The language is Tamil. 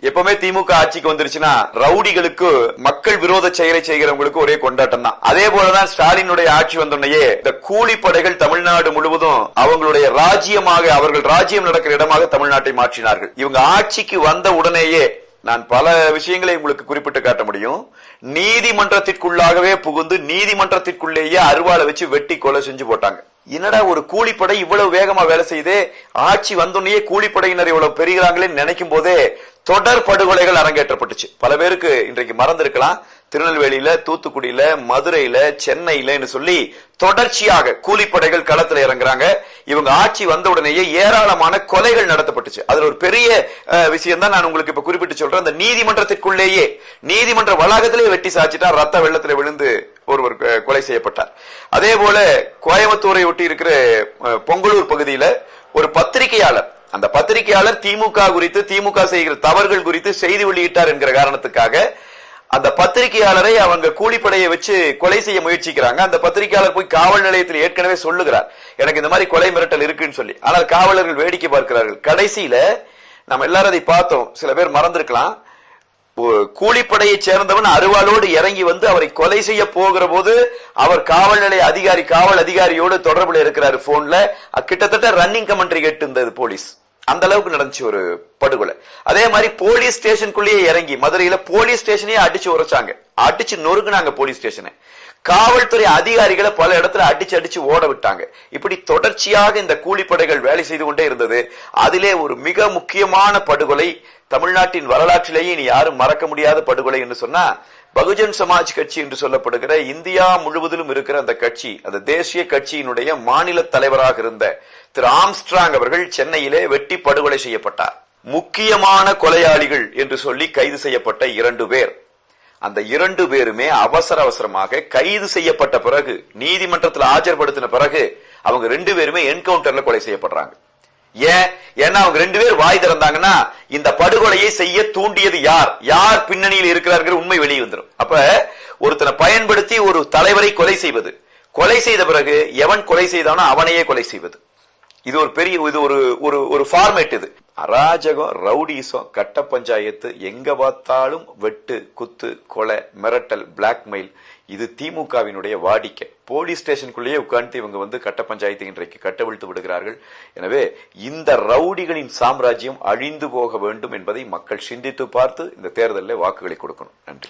எப்பவுமே திமுக ஆட்சிக்கு வந்துருச்சுன்னா ரவுடிகளுக்கு மக்கள் விரோத செயலை செய்கிறவங்களுக்கு ஒரே கொண்டாட்டம் தான். அதே போலதான் ஸ்டாலினுடைய ஆட்சி வந்தோடனே இந்த கூலிப்படைகள் தமிழ்நாடு முழுவதும் அவங்களுடைய ராஜ்யமாக, அவர்கள் ராஜ்யம் நடக்கிற இடமாக தமிழ்நாட்டை மாற்றினார்கள். இவங்க ஆட்சிக்கு வந்த உடனேயே நான் பல விஷயங்களை உங்களுக்கு குறிப்பிட்டு காட்ட முடியும். நீதிமன்றத்திற்குள்ளாகவே புகுந்து நீதிமன்றத்திற்குள்ளேயே அருவாளை வச்சு வெட்டி கொலை செஞ்சு போட்டாங்க. என்னடா ஒரு கூலிப்படை இவ்வளவு வேகமா வேலை செய்து ஆட்சி வந்தோடனே கூலிப்படையினர் இவ்வளவு பெருகிறாங்களே நினைக்கும் போதே தொடர் படுகொலைகள் அரங்கேற்றப்பட்டுச்சு. பல பேருக்கு இன்றைக்கு மறந்திருக்கலாம். திருநெல்வேலியில, தூத்துக்குடியில, மதுரையில, சென்னையில சொல்லி தொடர்ச்சியாக கூலிப்படைகள் களத்துல இறங்குறாங்க. இவங்க ஆட்சி வந்த உடனேயே ஏராளமான கொலைகள் நடத்தப்பட்டுச்சு. அதுல ஒரு பெரிய விஷயம் தான் நான் உங்களுக்கு இப்ப குறிப்பிட்டு சொல்றேன். அந்த நீதிமன்றத்திற்குள்ளேயே, நீதிமன்ற வளாகத்திலேயே வெட்டி சாச்சிட்டா, ரத்த வெள்ளத்துல விழுந்து ஒருவர் கொலை செய்யப்பட்டார். அதே போல கோயம்புத்தூரை ஒட்டி இருக்கிற பொங்கலூர் பகுதியில ஒரு பத்திரிகையாளர், அந்த பத்திரிகையாளர் திமுக குறித்து, திமுக செய்கிற தவறுகள் குறித்து செய்தி வெளியிட்டார் என்கிற காரணத்துக்காக அந்த பத்திரிகையாளரை அவங்க கூலிப்படையை வச்சு கொலை செய்ய முயற்சிக்கிறாங்க. அந்த பத்திரிகையாளர் போய் காவல் நிலையத்தில் ஏற்கனவே சொல்லுகிறார், எனக்கு இந்த மாதிரி கொலை மிரட்டல் இருக்குன்னு சொல்லி. ஆனால் காவலர்கள் வேடிக்கை பார்க்கிறார்கள். கடைசியில நம்ம எல்லாரும் அதை பார்த்தோம். சில பேர் மறந்திருக்கலாம். கூலிப்படையை சேர்ந்தவன் அருவாளோடு இறங்கி வந்து அவரை கொலை செய்ய போகிற போது அவர் காவல் நிலைய அதிகாரி, காவல் அதிகாரியோடு தொடர்புல இருக்கிறாரு போன்ல. கிட்டத்தட்ட ரன்னிங் கமெண்ட்ரி கேட்டு இருந்தது போலீஸ். அந்த அளவுக்கு நடந்துச்சு ஒரு படுகொலை. அதே மாதிரி போலீஸ் ஸ்டேஷனுக்குள்ளேயே இறங்கி மதுரையில போலீஸ் ஸ்டேஷனையே அடிச்சு உரைச்சாங்க, அடிச்சு நொறுக்குனாங்க போலீஸ் ஸ்டேஷனை. காவல்துறை அதிகாரிகளை பல இடத்துல அடிச்சு ஓட விட்டாங்க. இப்படி தொடர்ச்சியாக இந்த கூலிப்படைகள் வேலை செய்து கொண்டே இருந்தது. அதிலே ஒரு மிக முக்கியமான படுகொலை, தமிழ்நாட்டின் வரலாற்றிலேயே இனி யாரும் மறக்க முடியாத படுகொலை என்று சொன்னா, பகுஜன் சமாஜ் கட்சி என்று சொல்லப்படுகிற இந்தியா முழுவதிலும் இருக்கிற அந்த கட்சி, அந்த தேசிய கட்சியினுடைய மாநில தலைவராக இருந்த திரு ஆம்ஸ்ட்ராங் அவர்கள் சென்னையிலே வெட்டி படுகொலை செய்யப்பட்டார். முக்கியமான கொலையாளிகள் என்று சொல்லி கைது செய்யப்பட்ட 2 பேர். அந்த 2 பேருமே அவசரமாக கைது செய்யப்பட்ட பிறகு, நீதிமன்றத்தில் ஆஜர்படுத்தின பிறகு அவங்க 2 பேருமே என்கவுண்டர்ல கொலை செய்யப்படுறாங்க. ஏன்னா அவங்க 2 பேர் வாய் திறந்தாங்கன்னா இந்த படுகொலையை செய்ய தூண்டியது யார், யார் பின்னணியில் இருக்கிறார்கள் உண்மை வெளியே வந்துடும். அப்ப ஒருத்தனை பயன்படுத்தி ஒரு தலைவரை கொலை செய்வது, கொலை செய்த பிறகு எவன் கொலை செய்தானோ அவனையே கொலை செய்வது, இது ஒரு பெரிய ஒரு ஃபார்மேட். இது அராஜகம், ரவுடிசம், கட்ட பஞ்சாயத்து, எங்க பார்த்தாலும் வெட்டு, குத்து, கொலை, மிரட்டல், பிளாக்மெயில். இது திமுகவினுடைய வாடிக்கை. போலீஸ் ஸ்டேஷனுக்குள்ளேயே உட்கார்ந்து இவங்க கட்ட பஞ்சாயத்து இன்றைக்கு கட்டவிழ்த்து விடுகிறார்கள். எனவே இந்த ரவுடிகளின் சாம்ராஜ்யம் அழிந்து போக வேண்டும் என்பதை மக்கள் சிந்தித்து பார்த்து இந்த தேர்தலில் வாக்குகளை கொடுக்கணும். நன்றி.